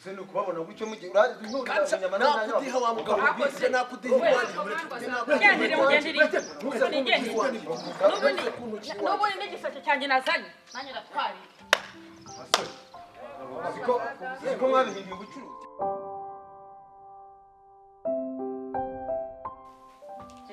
se no kubabona gucyo mugiye uraje ntuza nyama nakudiha wa mugabo bise nakudiha Ngendere mugendere. Nubundi n'igiseke cyanjye nazanye. Nanye ratwari. Siko mwabihinduye ubucuruzi.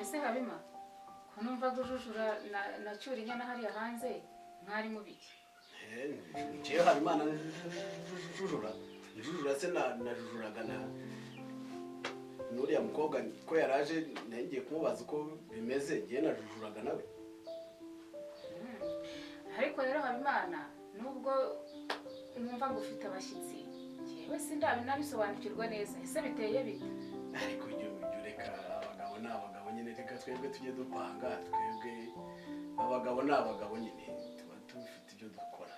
Ese Habima ko numva gujujura na cyuri nyana hariya hanze mwari mubiki je Habimana jujura se najujuraga na nuriya mukobwa ko yaraje ngiye kumubaza uko bimeze ngiye najujuraga nawe ariko rero Habimana nubwo numva ngo ufite abashyitsi yewe sindabinabisobanukirwa neza ese biteye bite ariko ibyo reka abagabo n'abagabo nyine reka twebwe tujye dupanga twebwe abagabo n'abagabo nyine tuba tufite ibyo dukora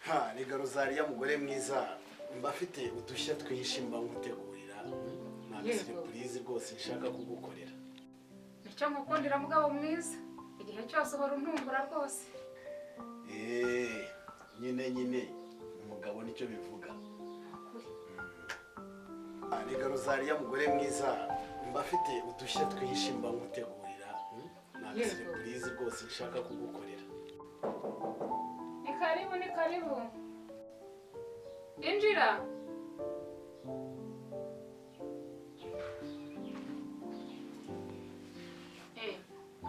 ha rega Rozariya mugore mwiza mbafite udushya twishimba ngutegurira nta surprise rwose nshaka kugukorera nicyo nkukundira mugabo mwiza igihe cyose uhora untumbura rwose nyine umugabo nicyo bivuga rega Rozariya mugore mwiza mbafite udushya twishimba ngutegurira nta surprise rwose nshaka kugukorera ni karibu injira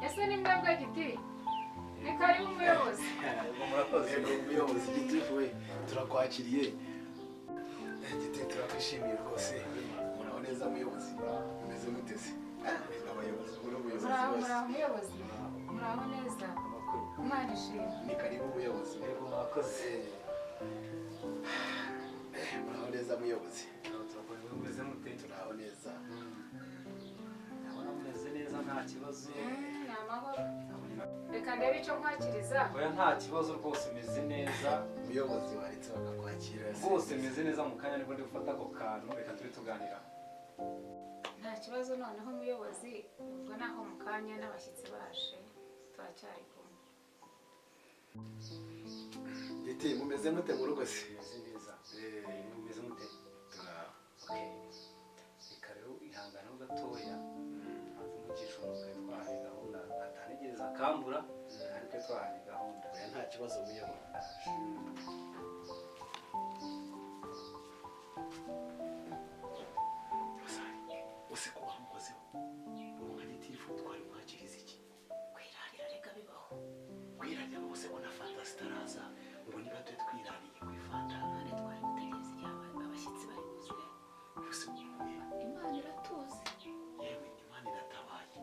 ese ni mwebwe giti ni karibu umuyobozi murakoze umuyobozi giti we turakwakiriye giti turakwishimiye rwose muraho neza muyobozi meze muteze abayobozi umuyobozi muraho neza Imana ishimwe ni karibu umuyobozi yego murakoze muraho neza muyobozi meze mute turaho neza ndabona meze neza nta kibazo ni amahoro reka ndebe icyo nkwakiriza oya nta kibazo rwose meze neza umuyobozi waretse bakakwakira rwose meze neza mu kanya nibwo ndi gufata ako kantu reka turi tuganira nta kibazo noneho umuyobozi ubwo naho mu kanya n'abashyitsi baje turacyari kumwe giti mumeze mute mu rugo se meze neza mumeze mute reka rero ihangana ho gatoya hafi mu cyiciro twe twahanye gahunda atanigeza akambura kandi twe twahanye gahunda oya nta kibazo muyobozi use ko wamukozeho umuntu gitifu twari mwakiriza iki kwirarira reka bibaho kwirarira bose ko na fanta zitaraza ngo niba twe twirariye ku ifanta none twari gutegereza igihe abashyitsi bari buzure use Imana iratuzi yewe Imana iratabaye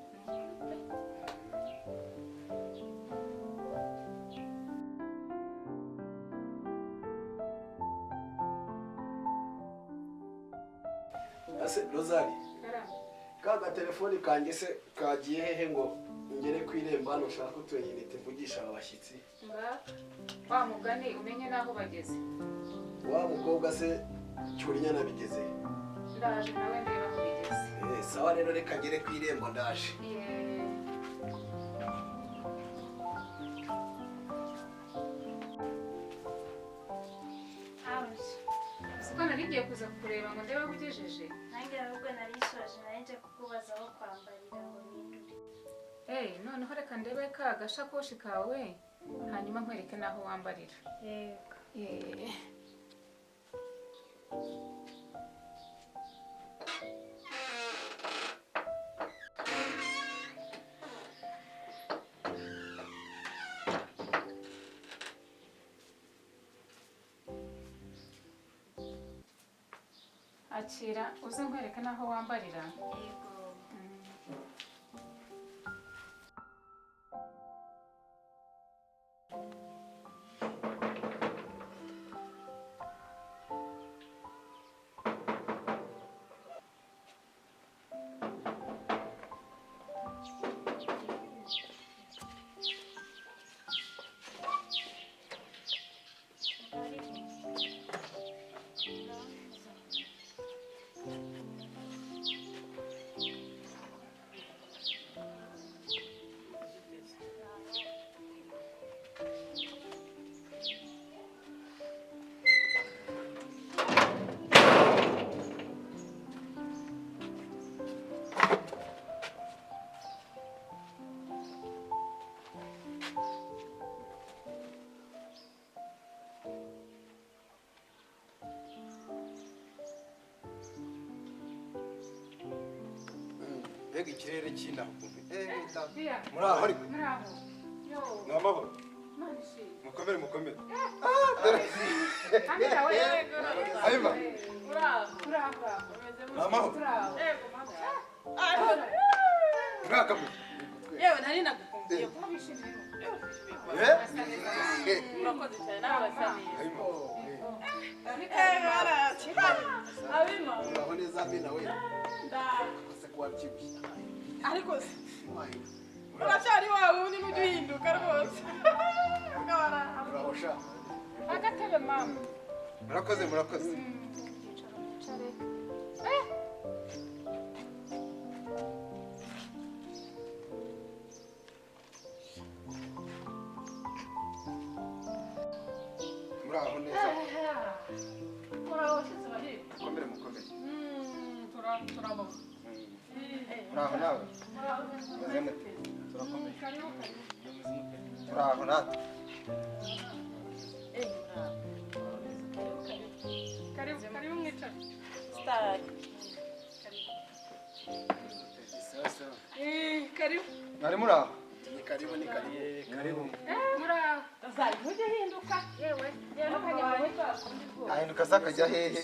ase Rozari kaga telefoni kanjye se kagiye hehe ngo ngere ku irembo hano ushaka utuyenyine tuvugisha aba bashyitsi wa mugani umenye n'aho bageze wa mukobwa se cyurinya nabigeze ndaje nawe ndeba aho bigeze sawa rero reka ngere ku irembo ndaje siko nari ngiye kuza kureba ngo ndebe aho ugejeje nanjye ahubwo narishoje nari kukubaza aho kwambarira ngo nindure noneho reka ndebe ka gashakoshi kawe hanyuma nkwereke n'aho wambarira yego akira uze nkwereke n'aho wambarira yego mbega ikirere cy'inaho Dia. muraho ariko Muraho. Yo. ni amahoro Manishi. mukomere mukomere Amira we. ayima Muraho. ni amahoro Muraho. murakamwe yewe nari nagukumbuye Mubishimye. urakoze cyane nawe basaniye ayima abima uraho neza amina we nda ese ko wabyibushye ariko se uracyari wa wundi n'ujya uhinduka rwose uraho sha Agatebe mama. murakoze murakoze muraho neza muraho shitse bahiye mukomere mukomere turamo muraho nawe meze mute muraho natwe Karibu mwicare. star sasa Karibu. mwari muraho ni karibu ni karibu Muraho. zari ntujye uhinduka Yewe. Yewe kanyama kwa. ahinduka se akajya hehe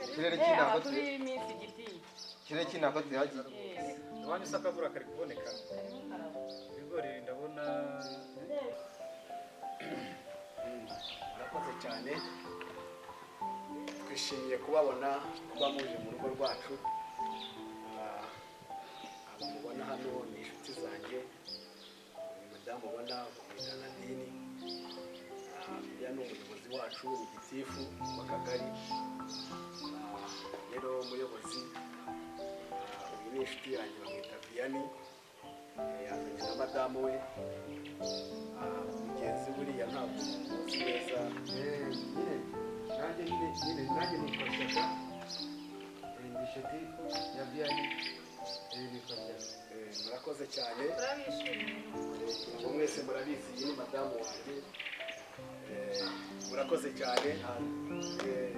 ikirere cy'intango turi iminsi igiti ikirere cy'intango tuhagiye iwanyu se akavura kari kuboneka ibigori ndabona murakoze cyane twishimiye kubabona kuba muje mu rugo rwacu aba mubona hano ni inshuti zanjye ni madamu ubona bamwita Nadine uriya ni umuyobozi wacu ni gitifu w'akagari rero umuyobozi uyu ni inshuti yanjye bamwita Vianney yazanye na madamu we mugenzi buriya ntabwo uzi neza nanjye nifashaga inshuti ya Vianney murakoze cyane Turabishimiye. abo mwese murabizi iyi ni madamu wanjye murakoze cyane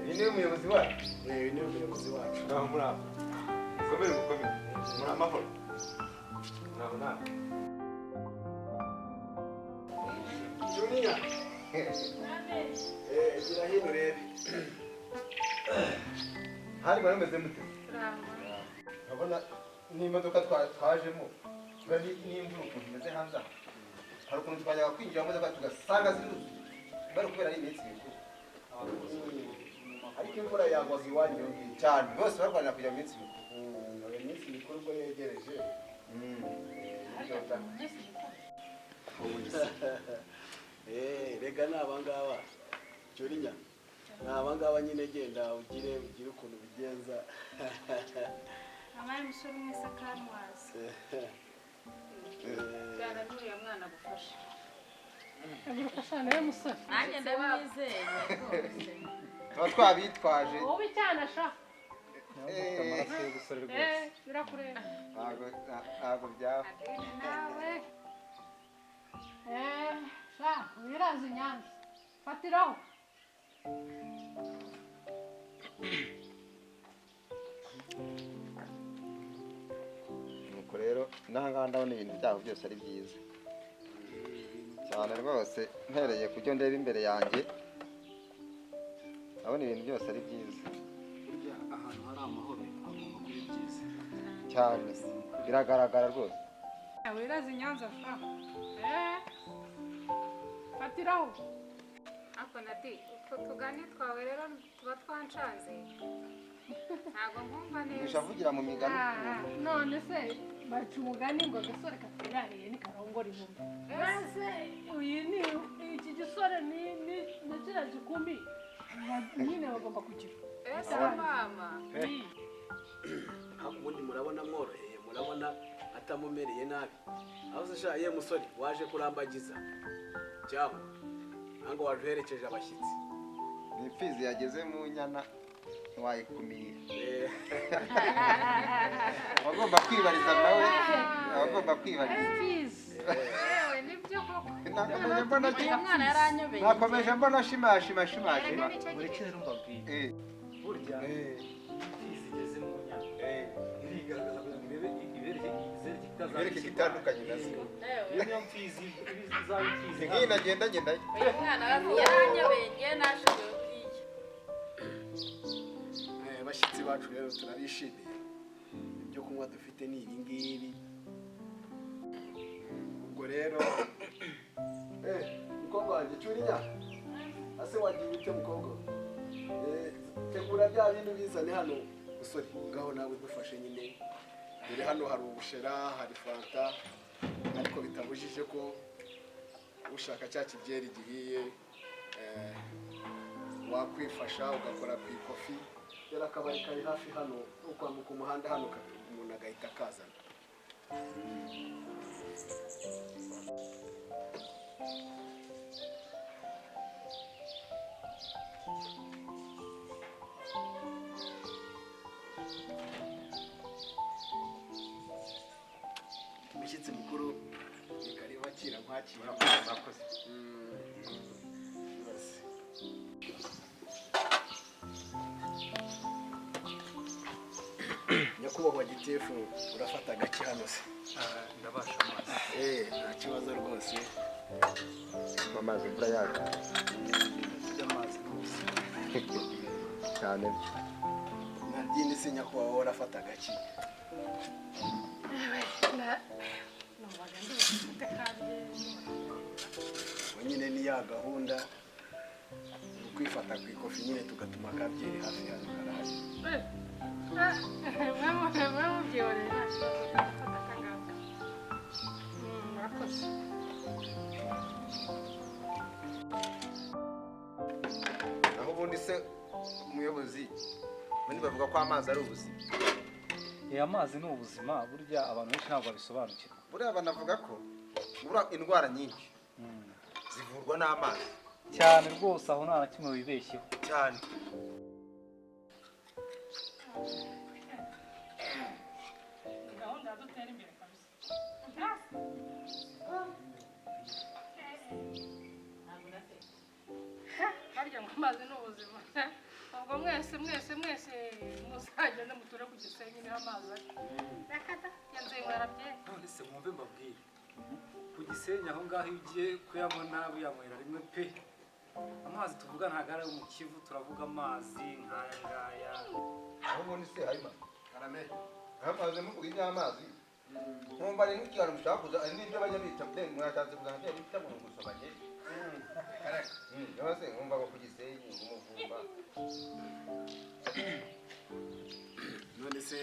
iyi niwe muyobozi wacu uyu ni umuyobozi wacu muraho muraho mukomere mukomere muri amahoro muraho nawe juniya gira hino urebe hari mwari meze mute Muraho. urabona n'imodoka twajemo n'imvura ukuntu imeze hanze aha hari ukuntu twajyaga kwinjira mu modoka tugasanga ziruzuye bari kubera ari iminsi mikuru ariko imvura yagwaga iwanyu iyo ngiyo cyane bose barwanira kujya mu minsi mikuru iyo minsi mikuru ubwo yegereje rega ni abangaba jurinya ni abangaba nyine genda ugire ukuntu ubigenza Amaye musore mwese akanwaza. Cyane n'uriya mwana agufasha. agufasha nawe musore nanjye ndabizeye rwose tuba twabitwaje wowe icyana sha amaraso y'ubusore rwose birakureba ntabwo byaba Nawe. sha wiraza inyanza fatiraho nuko rero n'ahangaha ndabona ibintu byabo byose ari byiza cyane rwose mpereye ku byo ndeba imbere yanjye ndabona ibintu byose ari byiza burya ahantu hari amahoro hagomba kuba byiza cyane biragaragara rwose wiraza inyanza sha fatiraho Ako Nadi, utwo tugani twawe rero tuba twanshanze. Ntabwo nkumva neza. bishavugira mu migani none se baca umugani ngo agasore katirariye nikarongora inkumi ese uyu ni iki gisore ni kiriya gikumi nyine bagomba kugira Ese mama. ubundi murabona mworoheye murabona atamumereye nabi aho se sha ye musore waje kurambagiza cyangwa ntabwo waje uherekeje abashyitsi ni imfizi yageze mu nyana ntiwayikumira abagomba kwibariza nawe abagomba kwibariza Yewe nibyo koko. nakomeje mbona uyu mwana yaranyobeye nakomeje mbona shimashima muri kera mbabwiye burya imfizi igeze mu myaka irigaragaza kugira ngo ibereke kitandukanye nazo. niyo mfizi izaba imfizi Ngiyi nagenda ngenda. uyu mwana yaranyabenge nashoboye kuriya. Bashyitsi bacu rero turabishimiye. Ibyo kunywa dufite ni ibi ngibi. Ubwo rero mukobwa wanjye cyuriya ase wagiye ute mukobwa tegura bya bintu bizane hano usore ngaho nawe dufashe nyine dore hano hari ubushera hari fanta ariko bitabujije ko ushaka cya kibyeri gihiye wakwifasha ugakora ku ikofi yari akabari kari hafi hano ukwambuka umuhanda hano umuntu agahita akazana. Umushyitsi mukuru ni karibu akira nkwakira. Murakoze. Nyakubahwa gitifu urafata agaki hano se? ndabasha amazi Nta kibazo rwose. Amazi imvura yaga. y'amazi rwose Cyane. Nadine se nyakubahwa urafata agaki? numvaga ndibafite kandi Nyine ni ya gahunda kwifata ku ikofi nyine tugatuma akabyeri hafi hano karahari. mwe mubyiborera nta kibazo gufata akangaka. Murakoze. Aho ubundi se umuyobozi bandi bavuga ko amazi ari ubuzima. amazi ni ubuzima burya abantu benshi ntabwo babisobanukirwa. Buriya banavuga ko indwara nyinshi zivurwa n'amazi. cyane rwose aho nta na kimwe wibeshyeho Cyane. Gahunda dutera imbere kabisa. Harya ngo amazi ni ubuzima. Ubwo mwese muzagende muture ku Gisenyi niho amazi ari. Nakata yanzenywera bye. none se mwumve mbabwire ku Gisenyi aho ngaho iyo ugiye kuyabona uyanywera rimwe pe. Amazi tuvuga ntabwo ari ayo mu Kivu, turavuga amazi nk'aya ngaya. Aho ubundi se harimo Karame. amazi muvuga iby'amazi. Nkumva ni nk'ikintu mushaka kuza ari n'ibyo bajya bita bye mwashatse kuza bye bita mu gusomanye. Yose nkumva ko ku Gisenyi umuvumba. None se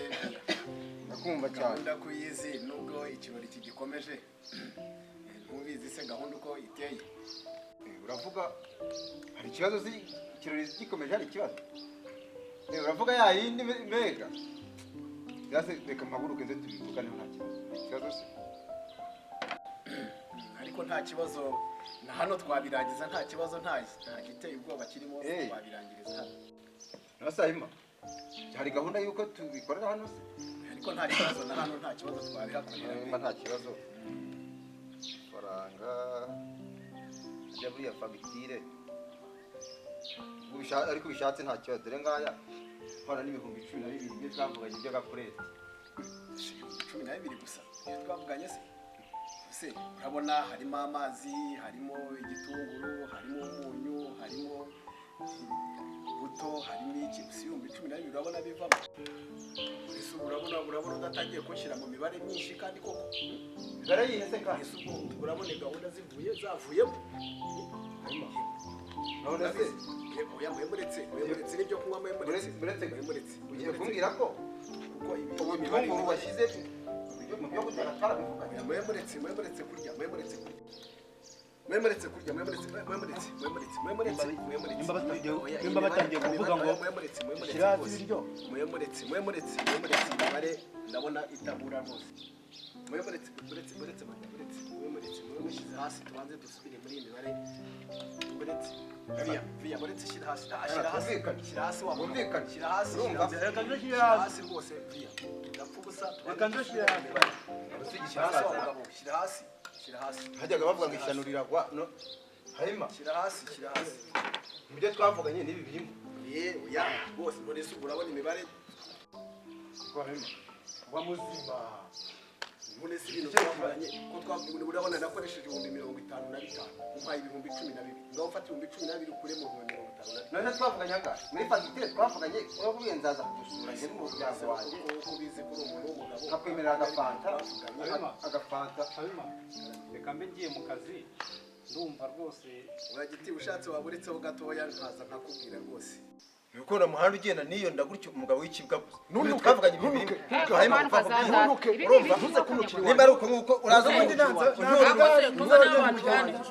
Ndakumva cyane. gahunda kuyizi nubwo ikirori kigikomeje ntubizi se gahunda uko iteye? Uravuga hari ikibazo se ikirori gikomeje hari ikibazo. Uravuga ya yindi mbega. Yase reka mpaguruke nze tubivugane nta kibazo. Ikibazo se Ariko nta kibazo na hano twabirangiza nta kibazo nta giteye ubwoba kirimo twabirangiriza hano. Nasayima. Hari gahunda yuko tubikorera hano se. Ariko nta kibazo na hano nta kibazo twabihakorera. Nta kibazo. Faranga ajya buriya fagitire. Ariko bishatse nta kibazo dore ngaya. Hora n'ibihumbi 12 byo twavuganye ibyo gapurete. 12 gusa twavuganye se. Se urabona harimo amazi, harimo igitunguru, harimo umunyu, harimo buto, harimo iki usiyumbi 12 urabona bivamo. Ese urabona udatangiye kunshyira mu mibare myinshi kandi koko Mibare yihese kandi ese urabona gahunda zavuyemo. none se oya mwemuretse n'ibyo kunywa mwemuretse ugiye kumbwira ko kuko ibitunguru washyize mu byo gutera twarabivuganye. mwemuretse kurya Nimba batangiye kuvuga ngo shyira hasi ibiryo. mwemuretse imibare ndabona itabura rwose. mwemuretse mwishyize hasi tubanze dusubire muri iyi mibare. Via muretse shyira hasi rwose via ndapfa ubusa shyira hasi Hajyaga bavuga ngo ishyano riragwa no. Harima shyira hasi ibyo twavuganye n'ibi birimo. oya bose none se urabona imibare wa muzima none se ibintu twavuganye ko twabwira urabona nakoresheje 50,55 umpaye 12,000 ngaho ufata 12,000 ukure mu 50,000 none twavuganye angahe muri fagitire twavuganye urabwiye nzaza kugusura ngene mu muryango wanjye ko bize kuri umuntu w'umugabo akwemerera agafanta reka mbe ngiye mu kazi ndumva rwose uragiti ushatse waburitseho gatoya nkaza nkakubwira rwose nuko na muhanda ugenda niyo ndagutyo umugabo w'ikibwa gusa none twavuganye ibintu hanyuma kuvuga urumva ntuze kunukira nimba ari uko nguko uraza ubundi nanza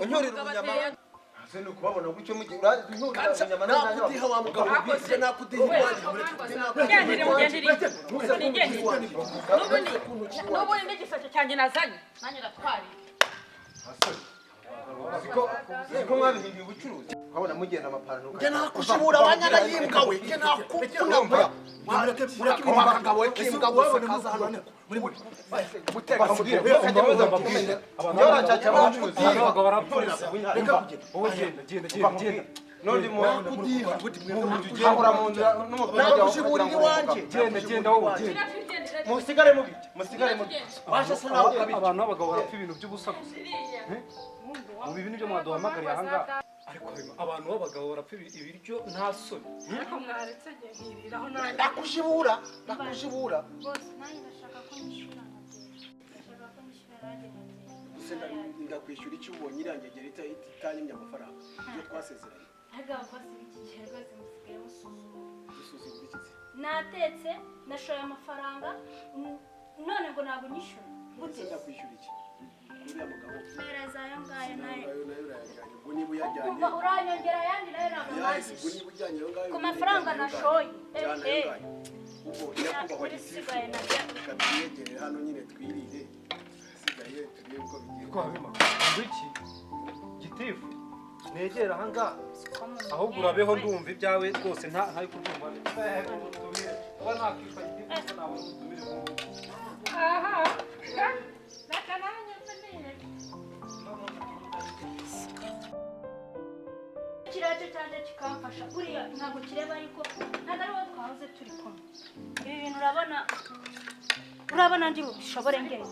unyorira unyama ase no kubabona gutyo mugihe uraza unyorira unyama nanza nakudiha wa mugabo bise nakudiha n'ubundi n'igisaco cyanjye nazanye nanjye ndatwariye Siko mwabihinduye ubucuruzi ukabona mugenda amapantaro njye nakushibura wanyana yimbwa we njye nakukunda wakagabo we kimbwa gusa kaza hano muri muteka mubwire bakajya baza bakumenya yarancaca abacuruzi abagabo barapolisa wowe genda none mu ahura mu nzira n'umuturage nakushibura iwanjye genda wowe musigare mubiki washa se nawe abantu b'abagabo barapfa ibintu by'ubusa gusa ubu ibi nibyo mwaduhamagariye ahangaha ariko abantu b'abagabo barapfa ibiryo nta soni ariko mwaretse nkiriraho nanjye nakushibura bose nanjye ndashaka ko nishyura ndashaka ko nishyura nanjye ndakwishyura icyo ubonye irangegera itanyimye amafaranga ibyo twasezeranye ariko abakozi b'iki gihe rwose musigaye musuzuma dusuzuma iki natetse nashoye amafaranga none ngo ntabwo nishyura gute ndakwishyura iki uriya mugabo mpereza ayo ngayo nayo urayajyanye ubwo niba uyajyanye umva uranyongera ayandi nayo ntabwo ubwo mwazishe niba ujyanye ayo ngayo ku mafaranga nashoye jyana ayo ngayo ubwo nyakubahwa isigaye gitifu nabyo reka twiyegere hano nyine twirire isigaye turebe uko bigiye ko habima iki gitifu negera ahangaha ahubwo urabeho ndumva ibyawe rwose ntari kubyumva kuba nakitwa gitifu ntabwo utumire mu aha reka nanjye mbeneye ikiraje cyanjye kikamfasha buriya ntabwo kireba yuko ntabwo ari wowe twahoze turi kumwe ibi bintu urabona ndi bishobore ngenge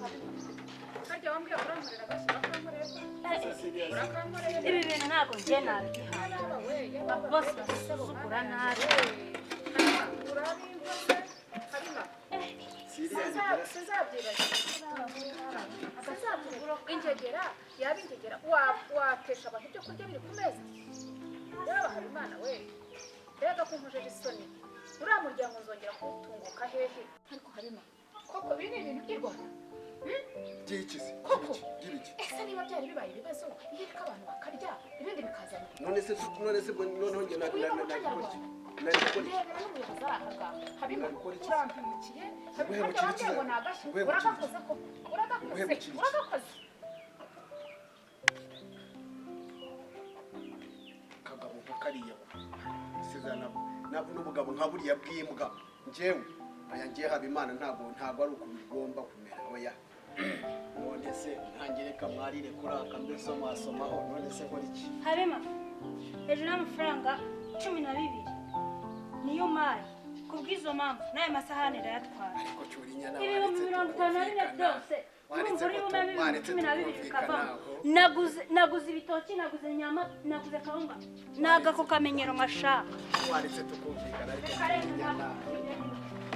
harya wambwiye kurankorera agashyira urankoreye ibi bintu ntabwo njye nabihaye bose basuzugura nabi urabimvuze harima sinzabyibagirwa ingegera yaba ingegera watesha abantu ibyo kurya biri ku meza yaba habimana we mbega ko nkojeje isoni uriya muryango nzongera kuwutunguka hehe ariko harima koko ibi ni ibintu by'i rwanda byikize koko by'ibiki ese niba byari bibaye ibibazo iyo ko abantu bakarya ibindi bikazana none se noneho njye uyu ni umuco nyarwanda ndebera n'umuyobozi ari akagamba habima urampimukiye harya wambwiye ngo nagashye uragakoze ko uragakoze kagabo nka kariya sezana nabo n'ubugabo nka buriya bw'imbwa njyewe aya ngiye habimana ntabwo ari uko bigomba kumera oya none se ntangireka mwarire kuraka mbese mwasomaho none se nkora iki habima hejuru y'amafaranga 12 niyo mari kubw'izo mpamvu n'ayo masahani irayatwara ariko cyuri inyana ibihumbi 54 byose urumva uri bume 12 bikavamo naguze ibitoki naguze inyama naguze kawunga nagako kamenyero mashaka waretse tukumvikana ariko inyana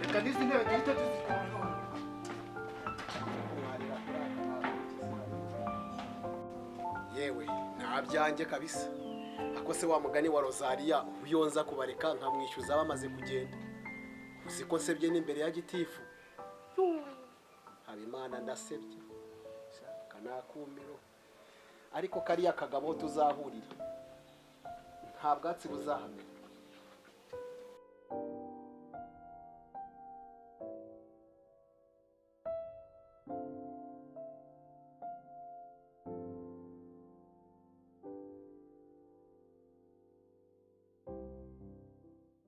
reka n'izi ntebe duhita tuzikora yewe nta byanjye kabisa ako se wa mugani wa Rosaria uyonza kubareka nkamwishyuza bamaze kugenda uzi ko nsebye n'imbere ya gitifu habimana ndasebye shaka nakumiro ariko kariya kagabo tuzahurira nta bwatsi buzahamera